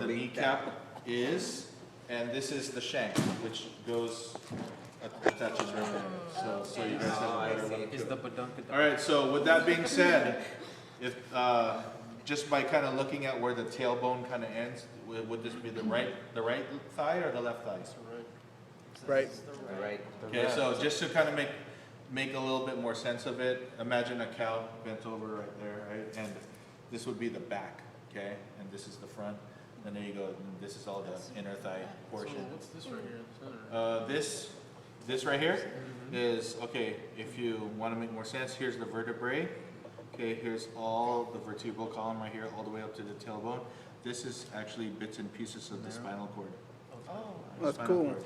the kneecap is, and this is the shank, which goes attaches right there. So you guys have a better look. Is the badunka. All right. So with that being said, if just by kind of looking at where the tailbone kind of ends, would this be the right thigh or the left thigh? Right. Right. Okay, so just to kind of make a little bit more sense of it, imagine a cow bent over right there, right? And this would be the back, okay? And this is the front. And there you go. And this is all the inner thigh portion. So what's this right here? This right here is, okay, if you want to make more sense, here's the vertebrae. Okay, here's all the vertebral column right here, all the way up to the tailbone. This is actually bits and pieces of the spinal cord. That's Spinal cool. cord.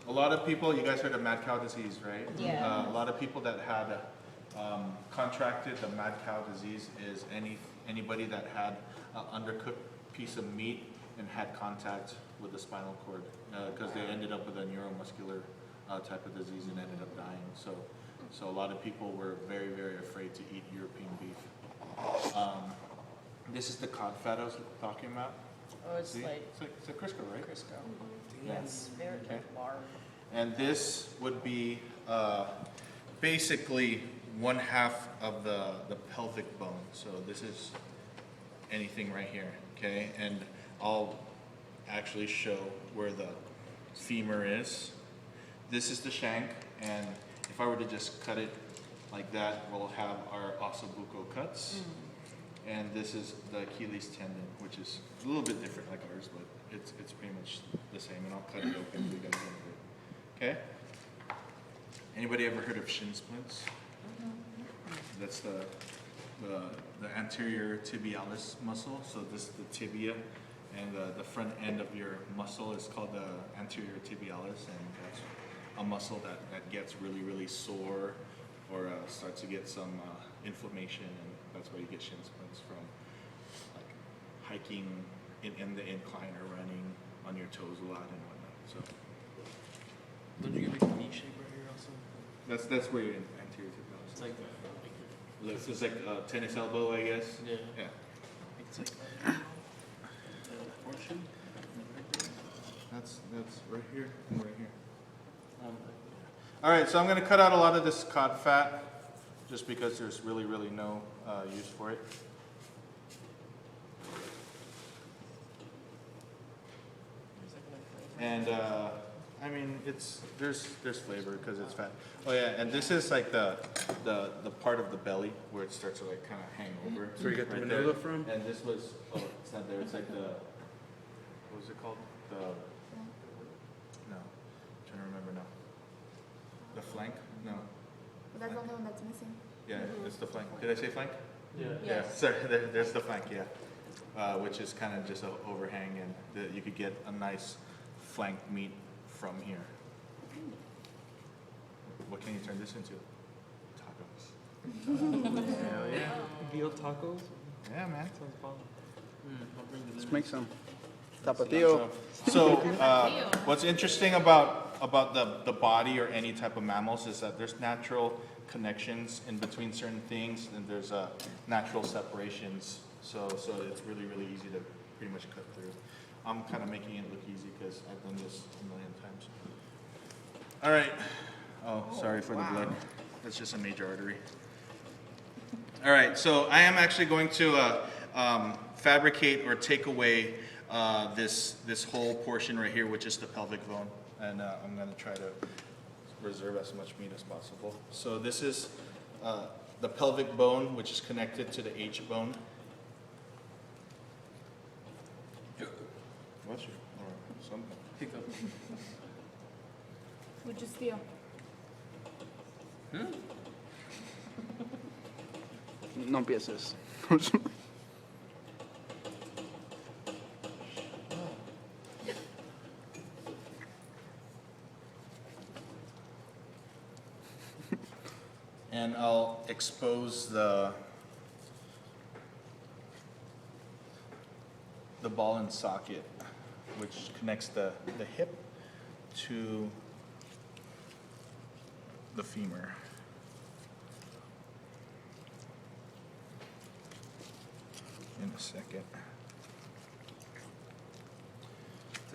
A lot of people, you guys heard of mad cow disease, right? Yeah. A lot of people that had contracted the mad cow disease is anybody that had an undercooked piece of meat and had contact with the spinal cord, because they ended up with a neuromuscular type of disease and ended up dying. So a lot of people were very, very afraid to eat European beef. This is the cod fat I was talking about. Oh, it's See? like It's a Crisco, right? Crisco. Yeah. Yes, very Okay. large. And this would be basically one half of the pelvic bone. So this is anything right here, okay? And I'll actually show where the femur is. This is the shank, and if I were to just cut it like that, we'll have our ossobuco cuts. And this is the Achilles tendon, which is a little bit different like ours, but it's pretty much the same, and I'll cut it open for you guys in a bit. Okay? Anybody ever heard of shin splints? That's the anterior tibialis muscle. So this is the tibia, and the front end of your muscle is called the anterior tibialis, and that's a muscle that gets really, really sore or starts to get some inflammation, and that's why you get shin splints from like hiking in the incline or running on your toes a lot and whatnot. So Don't you get like a knee shape right here also? that's where your anterior tibialis. It's like It's like a tennis elbow, I guess. yeah. Yeah. It's like portion. That's right here and right here. All right, so I'm going to cut out a lot of this cod fat, just because there's really, really no use for it. And I mean, there's flavor because it's fat. Oh yeah, and this is like the part of the belly where it starts to like kind of hang over. So you got the right vanilla there. from? And this was it's not there. It's like what was it called? No, I'm trying to remember now. The flank? No. That's the only one that's missing. Yeah, it's the flank. Did I say flank? Yeah. Yeah, sorry, there's the flank, yeah. Which is kind of just an overhang, and you could get a nice flank meat from here. What can you turn this into? Tacos. Hell yeah. Veal tacos. Yeah, man. Sounds fun. I'll bring it Let's in. make some. Tapatio. So, what's interesting about the body or any type of mammals is that there's natural connections in between certain things, and there's natural separations. So it's really, really easy to pretty much cut through. I'm kind of making it look easy because I've done this a million times. All right. Oh, sorry for the blood. That's just a major artery. All right, so I am actually going to fabricate or take away this whole portion right here, which is the pelvic bone, and I'm going to try to reserve as much meat as possible. So this is the pelvic bone, which is connected to the H bone. Bless you, or something. Hiccup. Would you steal? No empieces. And I'll expose the ball and socket, which connects the hip to the femur. In a second.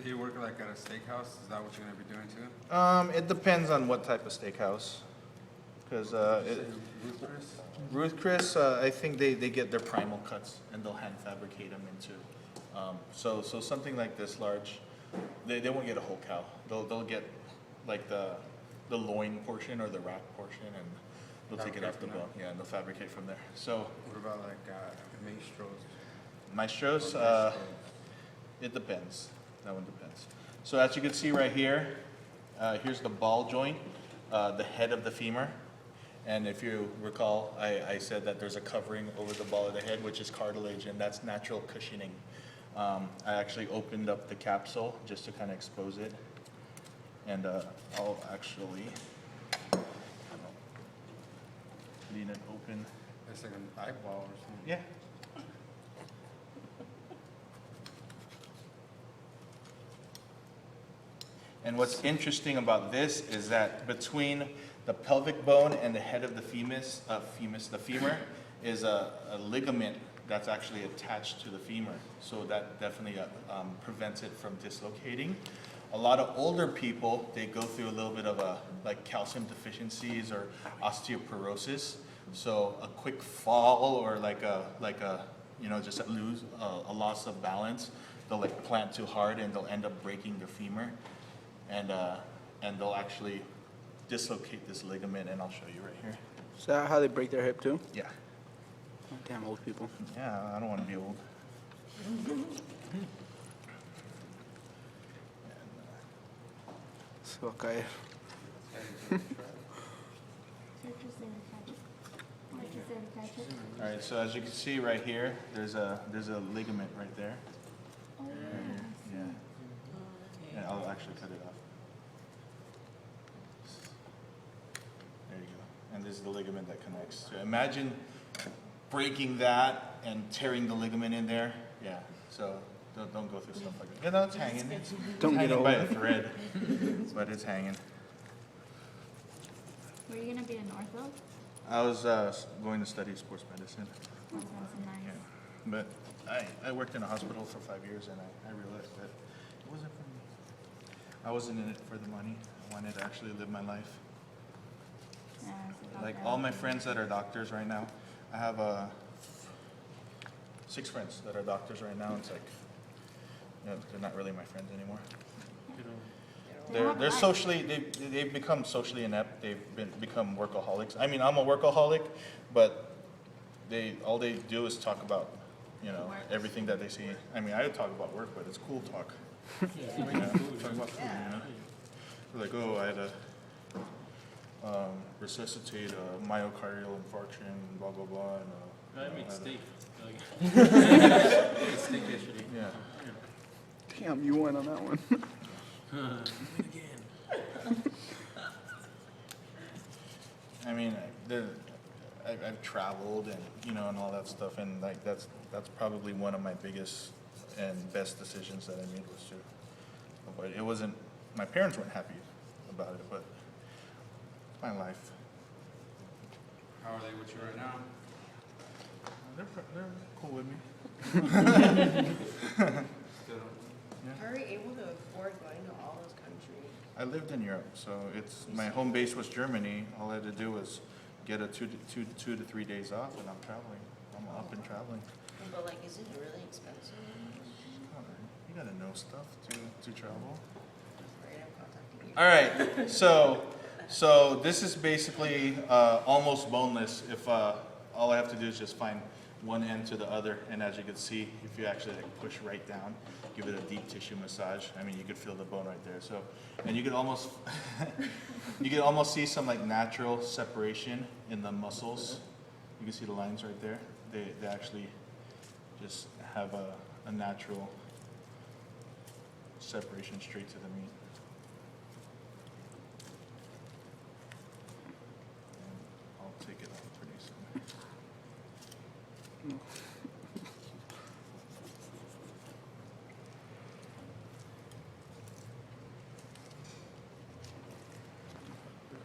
So you work like at a steakhouse? Is that what you're gonna be doing too? It depends on what type of steakhouse. Because Ruth Chris? Ruth Chris, I think they get their primal cuts and they'll hand fabricate them into. So something like this large, they won't get a whole cow. They'll get like the loin portion or the rack portion, and they'll take it off the bone. Yeah, and they'll fabricate from there. So What about like maestros? maestros, it depends. That one depends. So as you can see right here, here's the ball joint, the head of the femur. And if you recall, I said that there's a covering over the ball of the head, which is cartilage, and that's natural cushioning. I actually opened up the capsule just to kind of expose it. And I'll actually lean it open. It's like an eyeball or something. Yeah. And what's interesting about this is that between the pelvic bone and the head of the the femur is a ligament that's actually attached to the femur. So that definitely prevents it from dislocating. A lot of older people, they go through a little bit of like calcium deficiencies or osteoporosis. So a quick fall or like a just a loss of balance, they'll like plant too hard and they'll end up breaking their femur. And they'll actually dislocate this ligament, and I'll show you right here. Is that how they break their hip too? Yeah. Oh, damn old people. Yeah, I don't want to be old. Se va a caer. All right, so as you can see right here, there's a ligament right there. Oh, Yeah. Yeah, I'll actually cut it off. There you go. And this is the ligament that connects. So imagine breaking that and tearing the ligament in there. Yeah. So don't go through stuff like that. You know, it's hanging. It's Don't get hanging by old. a thread, but it's hanging. Were you gonna be an ortho? I was going to study sports medicine. Oh, that's nice. Yeah. But I worked in a hospital for 5 years, and I realized that it wasn't for me. I wasn't in it for the money. I wanted to actually live my life. Yeah, it's about Like that. all my friends that are doctors right now, I have 6 friends that are doctors right now. It's like, they're not really my friends anymore. They have They're life. socially, they've become socially inept. They've become workaholics. I mean, I'm a workaholic, but all they do is talk about, Work. everything that they see. I mean, I talk about work, but it's cool talk. Talk about food, They're like, oh, I had to resuscitate a myocardial infarction, blah, blah, blah. And, I mean, had a- steak. Like, steak yesterday. Yeah. Damn, you won on that one. Win again. I mean, I've traveled and and all that stuff, and like that's probably one of my biggest and best decisions that I made was to avoid. It wasn't my parents weren't happy about it, but it's my life. How are they with you right now? They're cool with me. Still How are you able to afford going to all those countries? I lived in Europe, so it's my home base was Germany. All I had to do was get a 2 to 3 days off, and I'm traveling. I'm up and traveling. But like, is it really expensive? You gotta know stuff to travel. Right, I'm contacting you. All right, so this is basically almost boneless. If all I have to do is just find one end to the other, and as you can see, if you actually like push right down, give it a deep tissue massage. I mean, you could feel the bone right there. So, and you could almost see some like natural separation in the muscles. You can see the lines right there. They actually just have a natural separation straight to the meat.